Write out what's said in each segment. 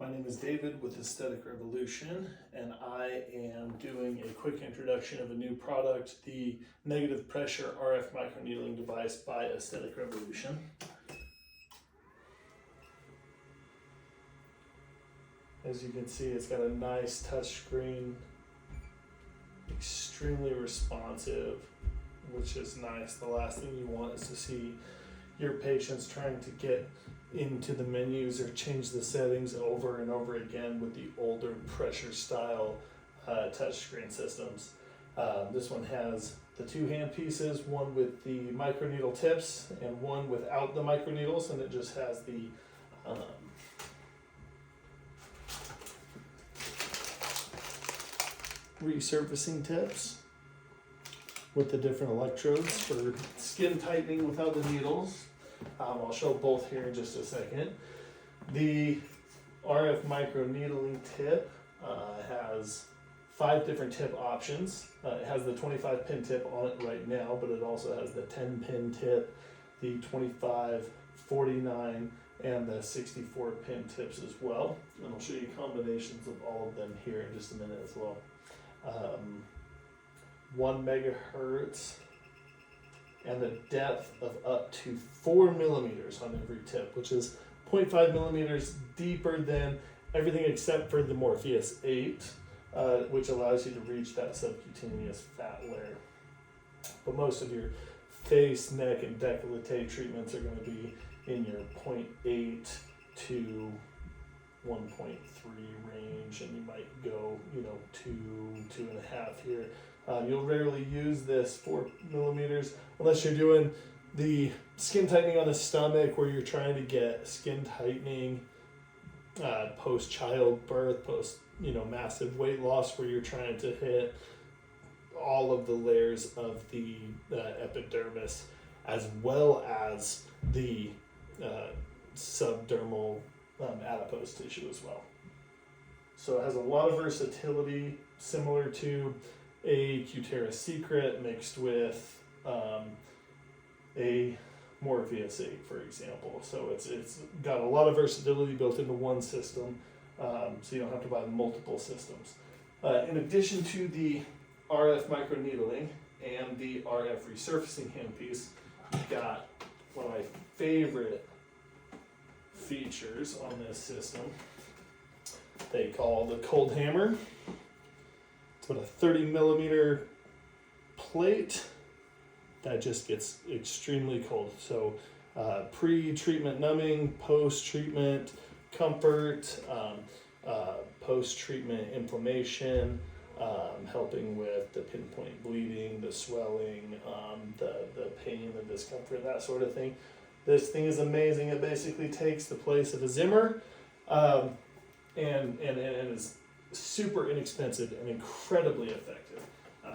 My name is David with Aesthetic Revolution, and I am doing a quick introduction of a new product, the negative pressure RF microneedling device by Aesthetic Revolution. As you can see, it's got a nice touch screen, extremely responsive, which is nice. The last thing you want is to see your patients trying to get into the menus or change the settings over and over again with the older pressure style touchscreen systems. This one has the two hand pieces, one with the microneedle tips and one without the microneedles, and it just has the resurfacing tips with the different electrodes for skin tightening without the needles. I'll show both here in just a second. The RF microneedling tip has 5 different tip options. It has the 25 pin tip on it right now, but it also has the 10 pin tip, the 25, 49, and the 64 pin tips as well. And I'll show you combinations of all of them here in just a minute as well. 1 megahertz and the depth of up to 4 millimeters on every tip, which is 0.5 millimeters deeper than everything except for the Morpheus 8, which allows you to reach that subcutaneous fat layer. But most of your face, neck, and décolleté treatments are going to be in your 0.8 to 1.3 range, and you might go, 2.5 here. You'll rarely use this 4 millimeters unless you're doing the skin tightening on the stomach, where you're trying to get skin tightening post childbirth, post massive weight loss, where you're trying to hit all of the layers of the epidermis as well as the subdermal adipose tissue as well. So it has a lot of versatility, similar to a Cutera Secret mixed with a Morpheus 8, for example. So it's got a lot of versatility built into one system, so you don't have to buy multiple systems. In addition to the RF microneedling and the RF resurfacing handpiece, you've got one of my favorite features on this system they call the cold hammer. It's about a 30 millimeter plate that just gets extremely cold. So pre-treatment numbing, post-treatment comfort, post-treatment inflammation, helping with the pinpoint bleeding, the swelling, the pain, the discomfort, that sort of thing. This thing is amazing. It basically takes the place of a Zimmer, and is super inexpensive and incredibly effective.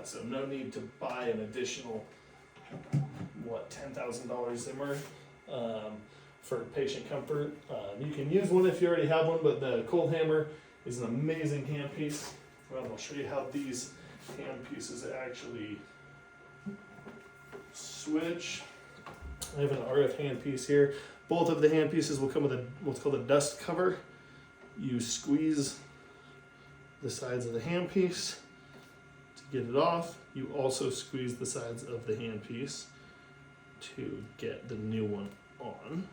So no need to buy an additional, $10,000 Zimmer for patient comfort. You can use one if you already have one, but the cold hammer is an amazing handpiece. Well, I'll show you how these handpieces actually switch. I have an RF handpiece here. Both of the handpieces will come with what's called a dust cover. You squeeze the sides of the handpiece to get it off. You also squeeze the sides of the handpiece to get the new one on.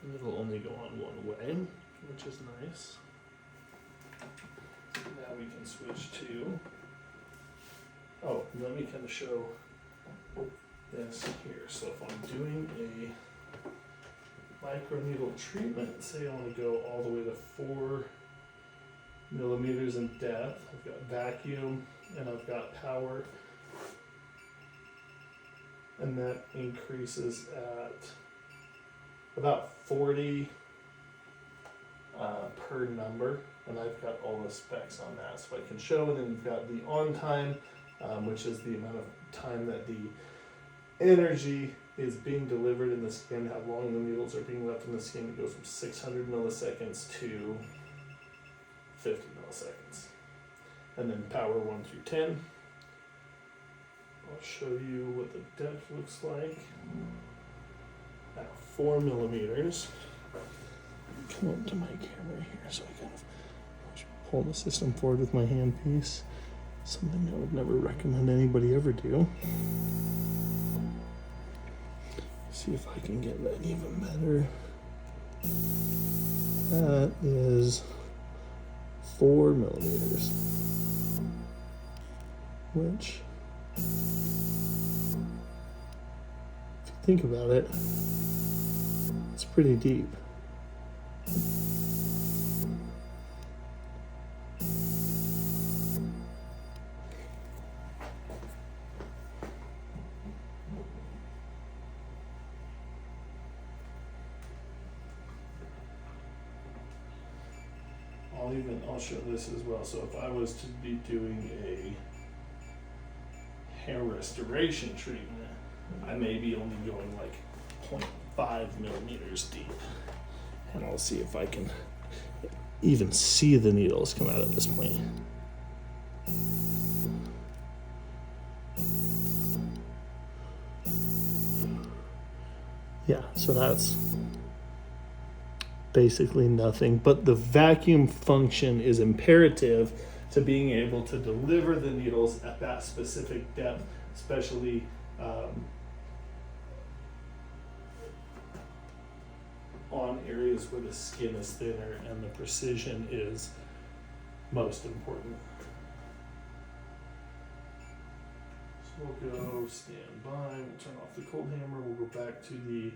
And it'll only go on one way, which is nice. Now we can switch to, let me kind of show this here. So if I'm doing a microneedle treatment, say I want to go all the way to 4 millimeters in depth. I've got vacuum and I've got power, and that increases at about 40 per number, and I've got all the specs on that, so I can show. And then you've got the on time, which is the amount of time that the energy is being delivered in the skin, how long the needles are being left in the skin. It goes from 600 milliseconds to 50 milliseconds. And then power 1 through 10. I'll show you what the depth looks like. Now 4 millimeters. Come up to my camera here so I kind of pull the system forward with my handpiece. Something I would never recommend anybody ever do. See if I can get that even better. That is 4 millimeters, which, if you think about it, it's pretty deep. I'll show this as well. So if I was to be doing a hair restoration treatment, I may be only going like 0.5 millimeters deep. And I'll see if I can even see the needles come out at this point. Yeah, so that's basically nothing, but the vacuum function is imperative to being able to deliver the needles at that specific depth, especially on areas where the skin is thinner and the precision is most important. So we'll go stand by, we'll turn off the cold hammer, we'll go back to the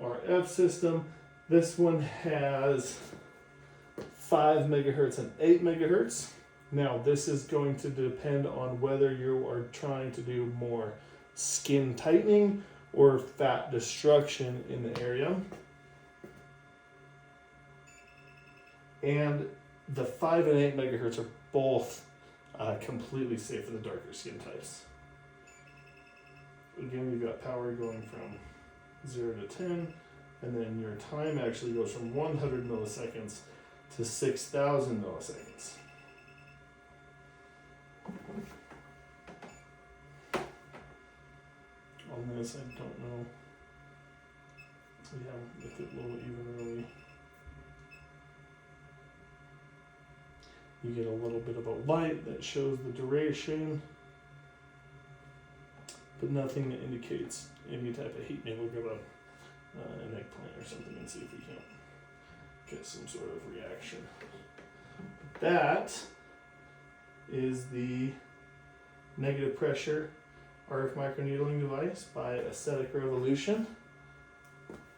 RF system. This one has 5 megahertz and 8 megahertz. Now this is going to depend on whether you are trying to do more skin tightening or fat destruction in the area. And the 5 and 8 megahertz are both completely safe for the darker skin types. Again, you've got power going from 0 to 10. And then your time actually goes from 100 milliseconds to 6,000 milliseconds. On this, I don't know. Yeah, if it will even really. You get a little bit of a light that shows the duration, but nothing that indicates any type of heat. Maybe we'll give an eggplant or something and see if we can get some sort of reaction. That is the negative pressure RF microneedling device by Aesthetic Revolution.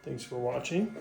Thanks for watching.